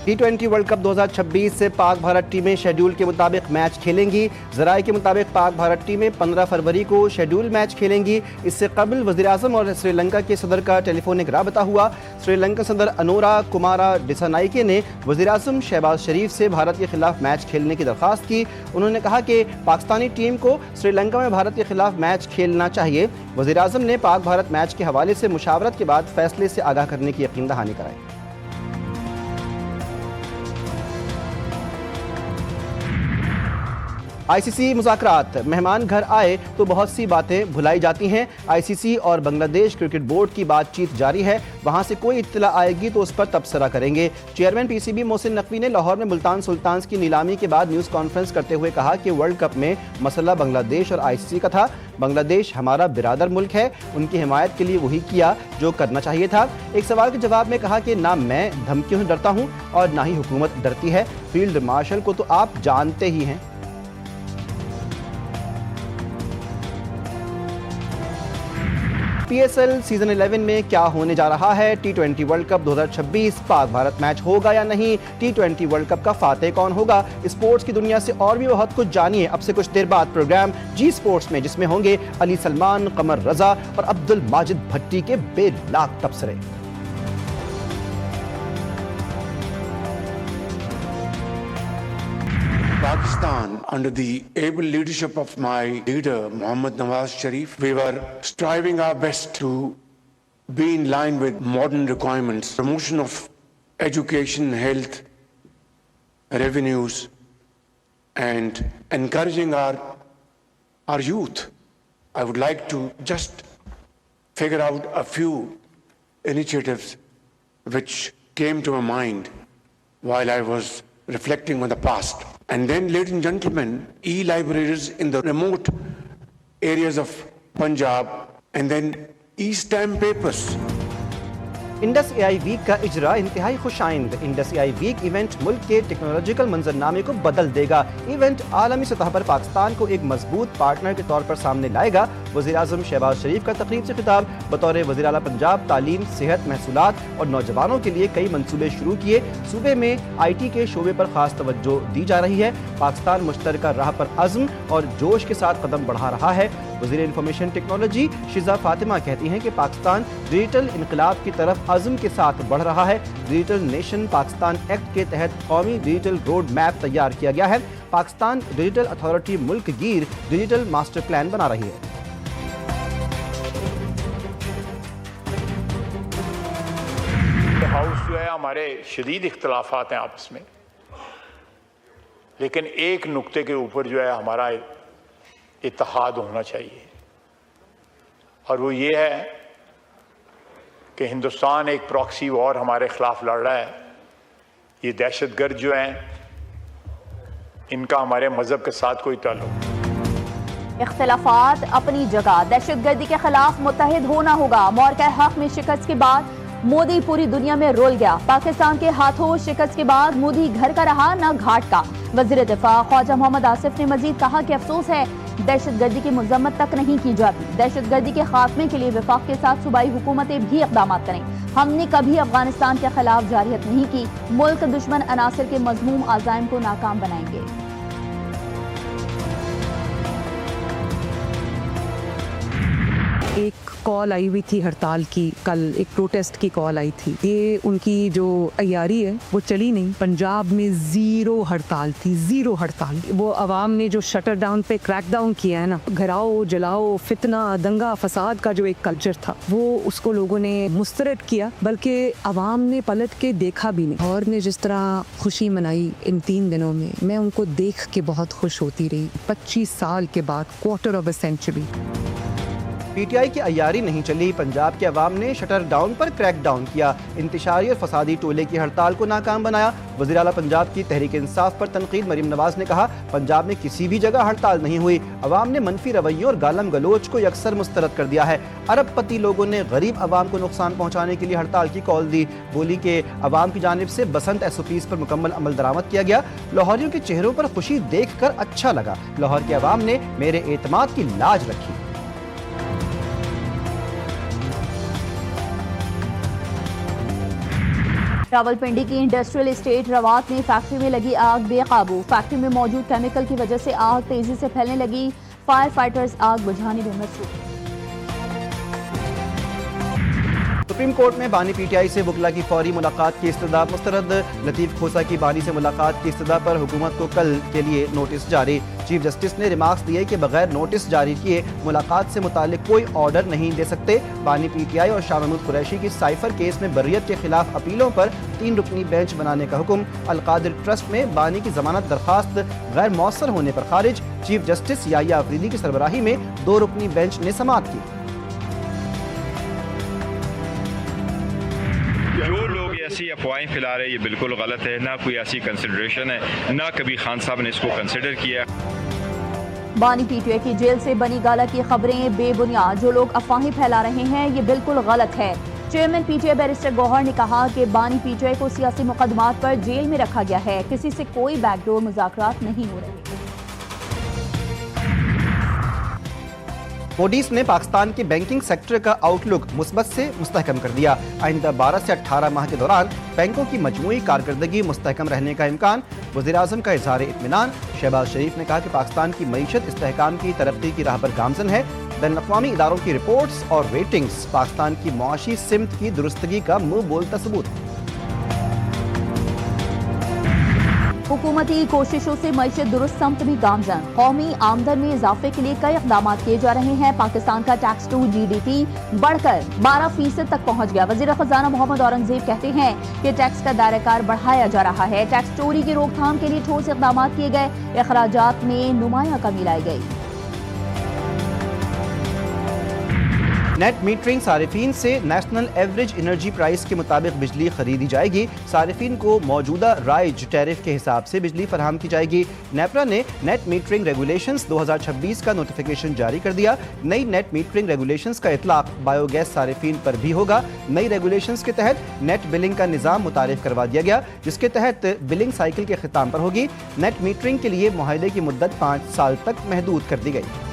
T20 world cup 2026 से पाक भारत टीमें schedule के मुताबिक मैच खेलेंगी। ज़राए के मुताबिक पाक भारत टीमें 15 फरवरी को शेड्यूल मैच खेलेंगी। इससे कबल वज़ीर-ए-आज़म और श्रीलंका के सदर का टेलीफोनिक राबता हुआ। श्रीलंका सदर अनोरा कुमारा डिसानाइके ने वज़ीर-ए-आज़म शहबाज शरीफ से भारत के खिलाफ मैच खेलने की दरख्वास्त की। उन्होंने कहा कि पाकिस्तानी टीम को श्रीलंका में भारत के खिलाफ मैच खेलना चाहिए। वज़ीर-ए-आज़म ने पाक भारत मैच के हवाले से मुशावरत के बाद फैसले से आगाह करने की यकीन दहानी कराई। आईसीसी मुज़ाकरात। मेहमान घर आए तो बहुत सी बातें भुलाई जाती हैं। आईसीसी और बांग्लादेश क्रिकेट बोर्ड की बातचीत जारी है। वहां से कोई इत्तला आएगी तो उस पर तबसरा करेंगे। चेयरमैन पीसीबी मोहसिन नकवी ने लाहौर में मुल्तान सुल्तान्स की नीलामी के बाद न्यूज़ कॉन्फ्रेंस करते हुए कहा कि वर्ल्ड कप में मसला बांग्लादेश और आईसीसी का था। बांग्लादेश हमारा बिरादर मुल्क है, उनकी हिमायत के लिए वही किया जो करना चाहिए था। एक सवाल के जवाब में कहा कि ना मैं धमकियों से डरता हूँ और ना ही हुकूमत डरती है। फील्ड मार्शल को तो आप जानते ही हैं। पीएसएल सीजन 11 में क्या होने जा रहा है? T20 world cup 2026 Pak Bharat match होगा या नहीं? T20 वर्ल्ड कप का फातेह कौन होगा? स्पोर्ट्स की दुनिया से और भी बहुत कुछ जानिए अब से कुछ देर बाद प्रोग्राम जी स्पोर्ट्स में, जिसमें होंगे अली सलमान, कमर रजा और अब्दुल माजिद भट्टी के बेलाग तबसरे। Pakistan, under the able leadership of my leader, Mohammad Nawaz Sharif, we were striving our best to be in line with modern requirements, promotion of education, health, revenues, and encouraging our youth. I would like to just figure out a few initiatives which came to my mind while I was reflecting on the past. And then, ladies and gentlemen, e-libraries in the remote areas of Punjab, and then e-stamp papers. Indus AI week का इजरा इंतहाई खुशाइंद। Indus AI week event मुल्क के technological मंजरनामे को बदल देगा। Event आलमी सतह पर पाकिस्तान को एक मजबूत पार्टनर के तौर पर सामने लाएगा। वज़ीर-ए-आज़म शहबाज शरीफ का तकरीब से खिताब। बतौर वज़ीर आला पंजाब तालीम, सेहत, महसूलात और नौजवानों के लिए कई मंसूबे शुरू किए। सूबे में IT के शोबे पर खास तवज्जो दी जा रही है। पाकिस्तान मुश्तरका राह पर अज़्म और जोश के साथ कदम बढ़ा रहा है। वज़ीर इंफॉर्मेशन टेक्नोलॉजी शिजा फातिमा कहती हैं कि पाकिस्तान डिजिटल इनकलाब की तरफ अज़्म के साथ बढ़ रहा है। डिजिटल नेशन पाकिस्तान एक्ट के तहत कौमी डिजिटल रोड मैप तैयार किया गया है। पाकिस्तान डिजिटल अथॉरिटी मुल्क गिर डिजिटल मास्टर प्लान बना रही है। हाउस जो है हमारे शदीद इख्तलाफात हैं आपस में, लेकिन एक नुक्ते के ऊपर जो है हमारा इत्तेहाद होना चाहिए, और वो ये है कि हिंदुस्तान एक प्रॉक्सी वॉर हमारे खिलाफ लड़ रहा है। ये दहशतगर्द जो हैं इनका हमारे मजहब के साथ कोई ताल्लुक। इख्तलाफात अपनी जगह, दहशतगर्दी के खिलाफ मुत्तहिद होना होगा। मौक़े हक में शिकस्त के बाद मोदी पूरी दुनिया में रोल गया। पाकिस्तान के हाथों शिकस्त के बाद मोदी घर का रहा न घाट का। वज़ीर दिफा ख्वाजा मोहम्मद आसिफ ने मजीद कहा कि अफसोस है दहशतगर्दी की मजम्मत तक नहीं की जाती। दहशतगर्दी के खात्मे के लिए वफाक के साथ सूबाई हुकूमतें भी इक़दाम करें। हमने कभी अफगानिस्तान के खिलाफ जारियत नहीं की। मुल्क दुश्मन अनासर के मज़मूम आज़ाइम को नाकाम बनाएंगे। एक कॉल आई हुई थी हड़ताल की, कल एक प्रोटेस्ट की कॉल आई थी। ये उनकी जो तैयारी है वो चली नहीं। पंजाब में ज़ीरो हड़ताल थी, ज़ीरो हड़ताल। वो अवाम ने जो शटर डाउन पे क्रैक डाउन किया है ना, घराओ जलाओ, फितना, दंगा फसाद का जो एक कल्चर था, वो उसको लोगों ने मुस्तरद किया, बल्कि अवाम ने पलट के देखा भी नहीं। और ने जिस तरह खुशी मनाई इन 3 दिनों में, मैं उनको देख के बहुत खुश होती रही। 25 साल के बाद, quarter of a century. PTI की अय्यारी नहीं चली। पंजाब के अवाम ने शटर डाउन पर क्रैक डाउन किया। इंतशारी और फसादी टोले की हड़ताल को नाकाम बनाया। वज़ीर आला पंजाब की तहरीक इंसाफ पर तनकीद। मरीम नवाज ने कहा पंजाब में किसी भी जगह हड़ताल नहीं हुई। अवाम ने मनफी रवैयों और गालम गलोच को यकसर मुस्तरद कर दिया है। अरबपति लोगों ने गरीब अवाम को नुकसान पहुँचाने के लिए हड़ताल की कॉल दी। बोली कि अवाम की जानिब से बसंत SOPs पर मुकम्मल अमल दरामद किया गया। लाहौरियों के चेहरों पर खुशी देख कर अच्छा लगा। लाहौर के अवाम ने मेरे एतमाद की लाज रखी। रावलपिंडी की इंडस्ट्रियल एस्टेट रवात में फैक्ट्री में लगी आग बेकाबू। फैक्ट्री में मौजूद केमिकल की वजह से आग तेजी से फैलने लगी। फायर फाइटर्स आग बुझाने में मसरूफ। सुप्रीम कोर्ट में बानी पीटीआई से वकला की फौरी मुलाकात की इस्तदा मुस्तरद। लतीफ खोसा की बानी से मुलाकात की इस्तदा पर हुकूमत को कल के लिए नोटिस जारी। चीफ जस्टिस ने रिमार्क्स दिए कि बगैर नोटिस जारी किए मुलाकात से मुतालिक कोई ऑर्डर नहीं दे सकते। बानी पीटीआई और शाह महमूद कुरैशी की साइफर केस में बर्रियत के खिलाफ अपीलों पर 3 रुकनी बेंच बनाने का हुक्म। अलकादिर ट्रस्ट में बानी की जमानत दरखास्त गैर मौसर होने पर खारिज। चीफ जस्टिस याहिया अफरीदी की सरबराही में 2 रुकनी बेंच ने समाअत की। जो लोग ऐसी अफवाहें फैला रहे हैं ये बिल्कुल गलत है। ना कोई ऐसी कंसिडरेशन है, ना कभी खान साहब ने इसको कंसिडर किया। बानी पीटीआई की जेल से बनी गाला की खबरें बेबुनियाद। जो लोग अफवाहें फैला रहे हैं ये बिल्कुल गलत है। चेयरमैन पीटीआई बैरिस्टर गौहर ने कहा कि बानी पीटीआई को सियासी मुकदमात पर जेल में रखा गया है। किसी से कोई बैकडोर मुज़ाकरात नहीं हो रहे। मोडीज ने पाकिस्तान के बैंकिंग सेक्टर का आउटलुक मुस्बत से मुस्तहकम कर दिया। आइंदा 12 से 18 माह के दौरान बैंकों की मजमूई कारकर्दगी मुस्तहकम रहने का इम्कान। वज़ीर-ए-आज़म का इज़हार इत्मीनान। शहबाज शरीफ ने कहा कि पाकिस्तान की मईशत इस्तेहकाम की तरक्की की राह पर गामजन है। बैनुल-अक़वामी इदारों की रिपोर्ट्स और रेटिंग्स पाकिस्तान की मुआशी सिमत की दुरुस्तगी का मुंह बोलता सबूत। हुकूमती कोशिशों से मईशत दुरुस्त समत भी गामजन। कौमी आमदन में इजाफे के लिए कई इक़दाम किए जा रहे हैं। पाकिस्तान का टैक्स टू GDP बढ़कर 12% तक पहुंच गया। वज़ीर ख़ज़ाना मोहम्मद औरंगज़ेब कहते हैं कि टैक्स का दायराकार बढ़ाया जा रहा है। टैक्स चोरी की रोकथाम के लिए ठोस इक़दाम किए गए। अखराजात में नुमाया कमी लाई गई। नेट मीटरिंग सारिफीन से नेशनल एवरेज एनर्जी प्राइस के मुताबिक बिजली खरीदी जाएगी। सारिफीन को मौजूदा राइज टैरिफ के हिसाब से बिजली फराहम की जाएगी। नेपरा ने नेट मीटरिंग रेगुलेशंस 2026 का नोटिफिकेशन जारी कर दिया। नई नेट मीटरिंग रेगुलेशंस का इतलाक बायोगैस सारिफीन पर भी होगा। नई रेगुलेशंस के तहत नेट बिलिंग का निज़ाम मुतारिफ करवा दिया गया, जिसके तहत बिलिंग साइकिल के ख़िताम पर होगी। नेट मीटरिंग के लिए मुआहदे की मुद्दत 5 साल तक महदूद कर दी गई।